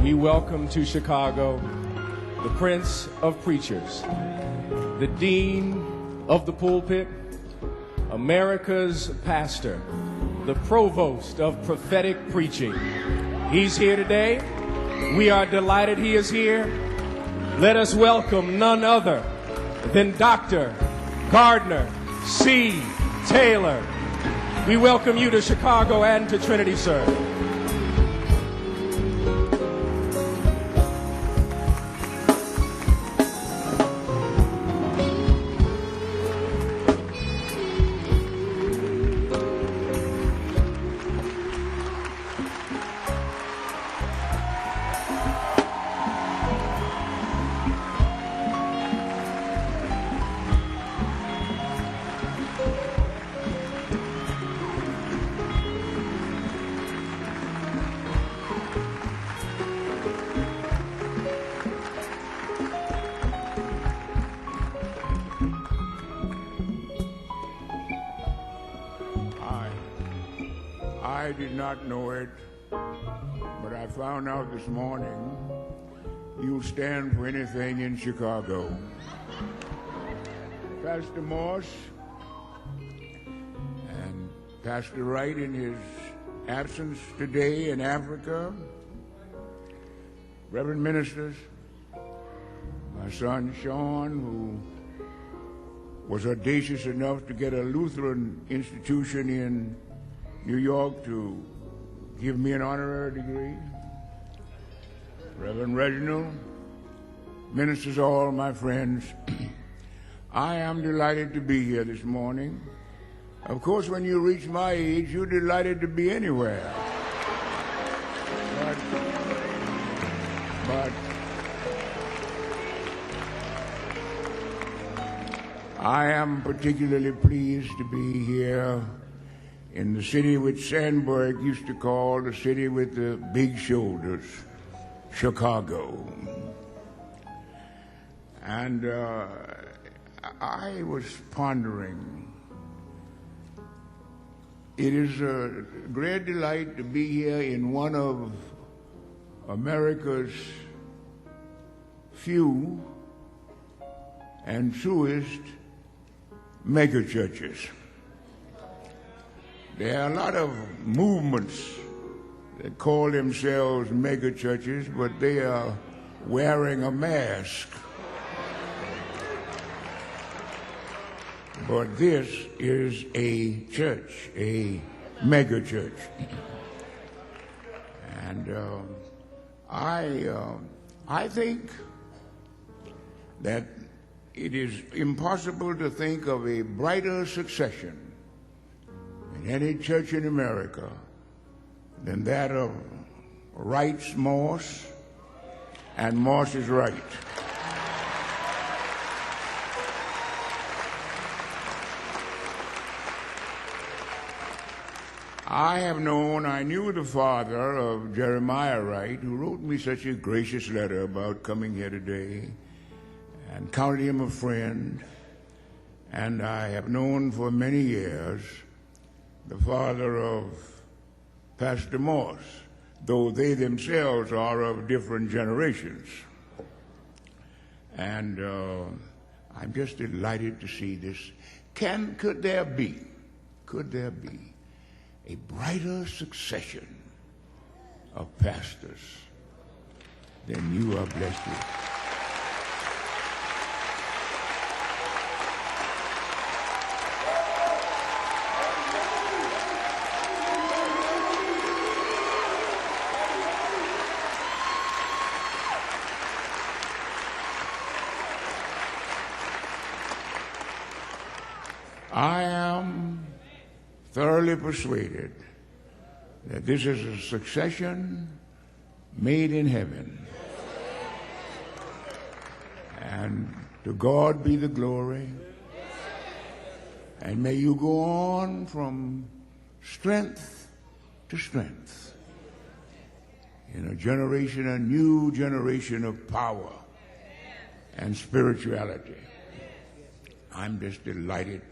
we welcome to Chicago the Prince of Preachers, the Dean of the Pulpit, America's pastor, the Provost of Prophetic Preaching. He's here today. We are delighted he is here. Let us welcome none other than Dr. Gardner C. Taylor. We welcome you to Chicago and to Trinity, sir. I did not know it, but I found out this morning you stand for anything in Chicago. Pastor Morse and Pastor Wright in his absence today in Africa, Reverend ministers, my son Sean, who was audacious enough to get a Lutheran institution in New York to give me an honorary degree, Reverend Reginald, ministers, all my friends, I am delighted to be here this morning. Of course, when you reach my age, you're delighted to be anywhere. But I am particularly pleased to be here in the city which Sandberg used to call the city with the big shoulders, Chicago. And I was pondering, it is a great delight to be here in one of America's few and truest megachurches. There are a lot of movements that call themselves mega churches, but they are wearing a mask. But this is a church, a mega church. And I think that it is impossible to think of a brighter succession in any church in America than that of Wright's Morse and Morse's Wright. I knew the father of Jeremiah Wright, who wrote me such a gracious letter about coming here today, and counted him a friend, and I have known for many years the father of Pastor Morse, though they themselves are of different generations. And I'm just delighted to see this. Could there be a brighter succession of pastors than you are blessed with? I am thoroughly persuaded that this is a succession made in heaven. And to God be the glory. And may you go on from strength to strength in a new generation of power and spirituality. I'm just delighted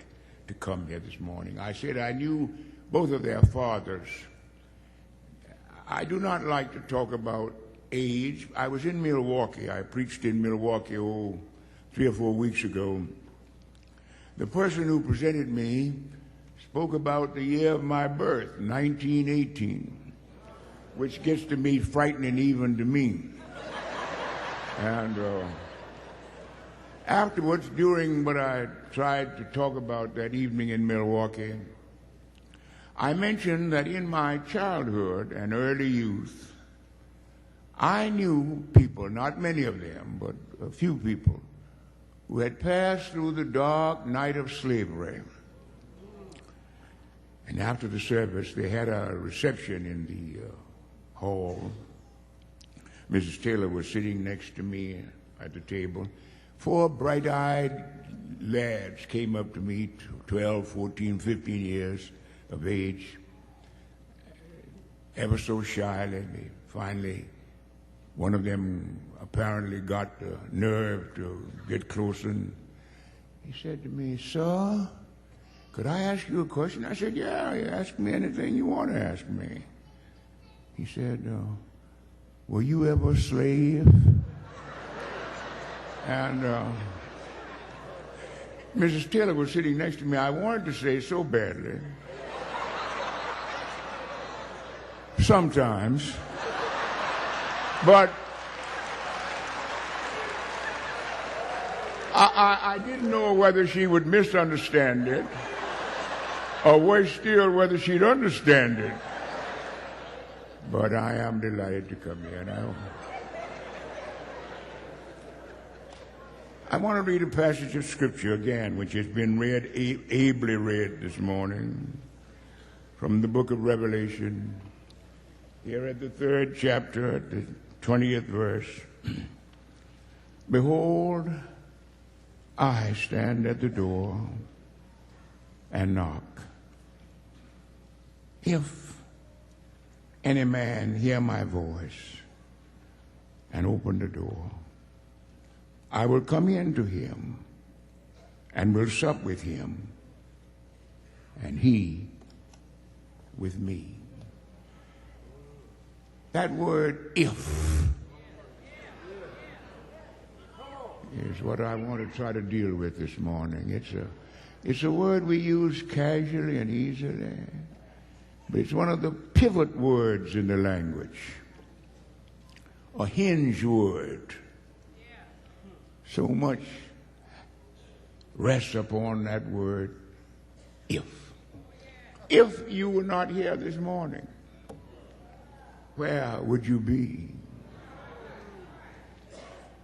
to come here this morning. I said I knew both of their fathers. I do not like to talk about age. I was in Milwaukee. I preached in Milwaukee 3 or 4 weeks ago. The person who presented me spoke about the year of my birth, 1918, which gets to be frightening even to me. And afterwards, during what I tried to talk about that evening in Milwaukee, I mentioned that in my childhood and early youth, I knew people, not many of them, but a few people, who had passed through the dark night of slavery. And after the service, they had a reception in the hall. Mrs. Taylor was sitting next to me at the table. 4 bright-eyed lads came up to me, 12, 14, 15 years of age, ever so shyly. Finally, one of them apparently got the nerve to get closer. And he said to me, "Sir, could I ask you a question?" I said, "Yeah, ask me anything you want to ask me." He said, "Were you ever a slave?" And Mrs. Taylor was sitting next to me. I wanted to say so badly. Sometimes. But I didn't know whether she would misunderstand it or worse still, whether she'd understand it. But I am delighted to come here now. I want to read a passage of Scripture again, which has been read, ably read this morning, from the book of Revelation. Here at the 3rd chapter, at the 20th verse. "Behold, I stand at the door and knock. If any man hear my voice and open the door, I will come in to him and will sup with him, and he with me." That word "if" is what I want to try to deal with this morning. It's a word we use casually and easily, but it's one of the pivot words in the language, a hinge word. So much rests upon that word "if." If you were not here this morning, where would you be?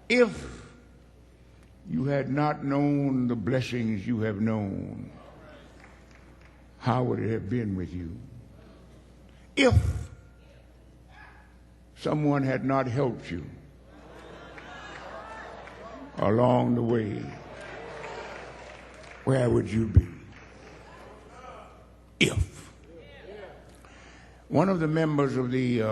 If you had not known the blessings you have known, how would it have been with you? If someone had not helped you along the way, where would you be? If. One of the members of the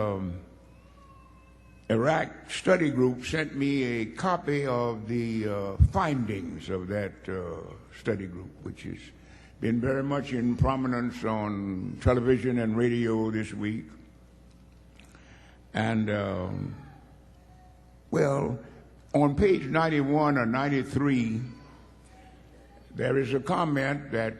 Iraq study group sent me a copy of the findings of that study group, which has been very much in prominence on television and radio this week. And, well, on page 91 or 93, there is a comment that